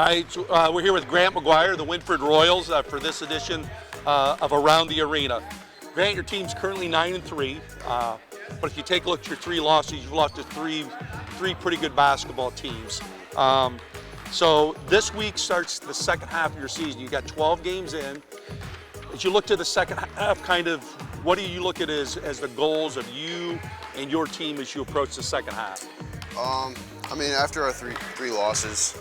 All right, so, we're here with Grant McGuire, the Wynford Royals, for this edition of Around the Arena. Grant, your team's currently 9-3, but if you take a look at your 3 losses, you've lost to three pretty good basketball teams. So this week starts the second half of your season. You got 12 games in. As you look to the second half, kind of, what do you look at as the goals of you and your team as you approach the second half? I mean, after our three losses,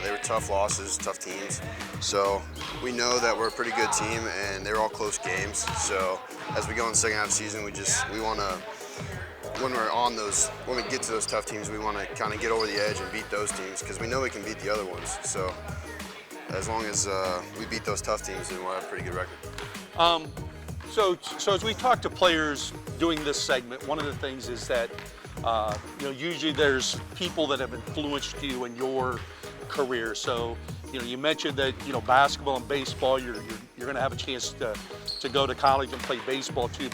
they were tough losses, tough teams. So we know that we're a pretty good team, and they were all close games. So as we go in the second half of the season, we want to, when we get to those tough teams, we want to kind of get over the edge and beat those teams because we know we can beat the other ones. So as long as we beat those tough teams, then we'll have a pretty good record. So as we talk to players doing this segment, one of the things is that usually there's people that have influenced you in your career. So, you mentioned that, basketball and baseball, you're going to have a chance to go to college and play baseball too.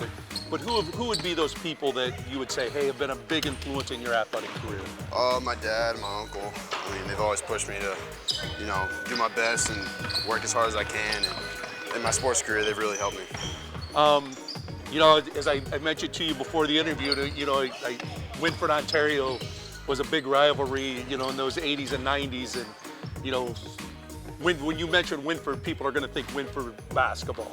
But who would be those people that you would say, hey, have been a big influence in your athletic career? My dad and my uncle. I mean, they've always pushed me to, do my best and work as hard as I can. And in my sports career, they've really helped me. As I mentioned to you before the interview, Wynford, Ontario was a big rivalry, in those 80s and 90s. And, when you mention Wynford, people are going to think Wynford basketball.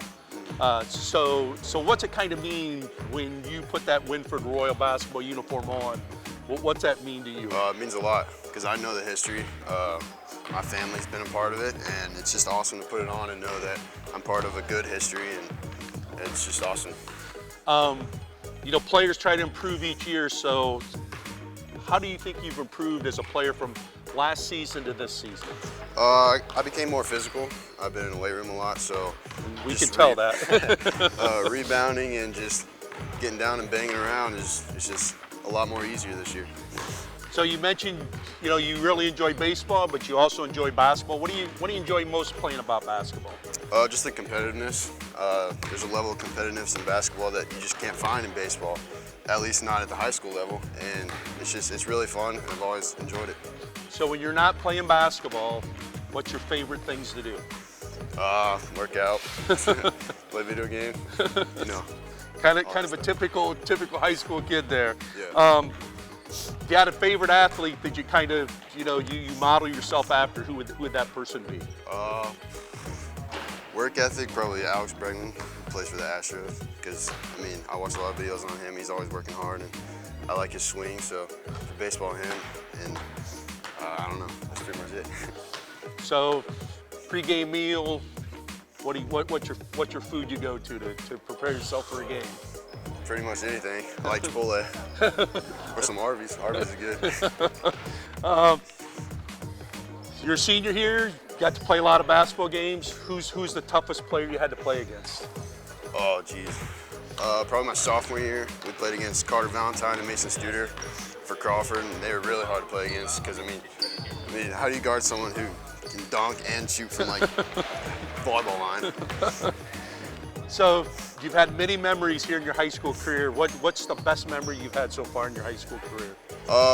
So what's it kind of mean when you put that Wynford Royal basketball uniform on? What's that mean to you? It means a lot because I know the history. My family's been a part of it, and it's just awesome to put it on and know that I'm part of a good history, and it's just awesome. Players try to improve each year, so how do you think you've improved as a player from last season to this season? I became more physical. I've been in the weight room a lot, so we can tell that. Rebounding and just getting down and banging around is just a lot more easier this year. So you mentioned, you really enjoy baseball, but you also enjoy basketball. What do you enjoy most playing about basketball? Just the competitiveness. There's a level of competitiveness in basketball that you just can't find in baseball, at least not at the high school level. And it's really fun, and I've always enjoyed it. So when you're not playing basketball, what's your favorite things to do? Work out, play video games, Kind of a typical high school kid there. Yeah. If you had a favorite athlete that you kind of, you model yourself after, who would that person be? Work ethic, probably Alex Bregman, who plays for the Astros, because, I watch a lot of videos on him. He's always working hard, and I like his swing, so for baseball, him, and I don't know, that's pretty much it. So, pre-game meal, what's your food you go to prepare yourself for a game? Pretty much anything. I like Chipotle or some Arby's. Arby's is good. You're a senior here. Got to play a lot of basketball games. Who's the toughest player you had to play against? Oh, geez. Probably my sophomore year. We played against Carter Valentine and Mason Studer for Crawford, and they were really hard to play against because, how do you guard someone who can dunk and shoot from, volleyball line? So you've had many memories here in your high school career. What's the best memory you've had so far in your high school career?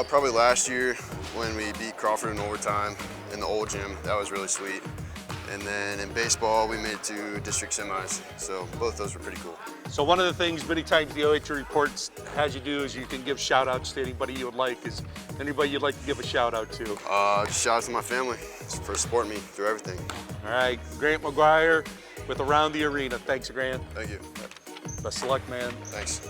Probably last year when we beat Crawford in overtime in the old gym. That was really sweet. And then in baseball, we made it to district semis. So both those were pretty cool. So one of the things many times the OHA reports has you do is you can give shout outs to anybody you would like. Is anybody you'd like to give a shout out to? Just shout out to my family for supporting me through everything. All right, Grant McGuire with Around the Arena. Thanks, Grant. Thank you. Best of luck, man. Thanks.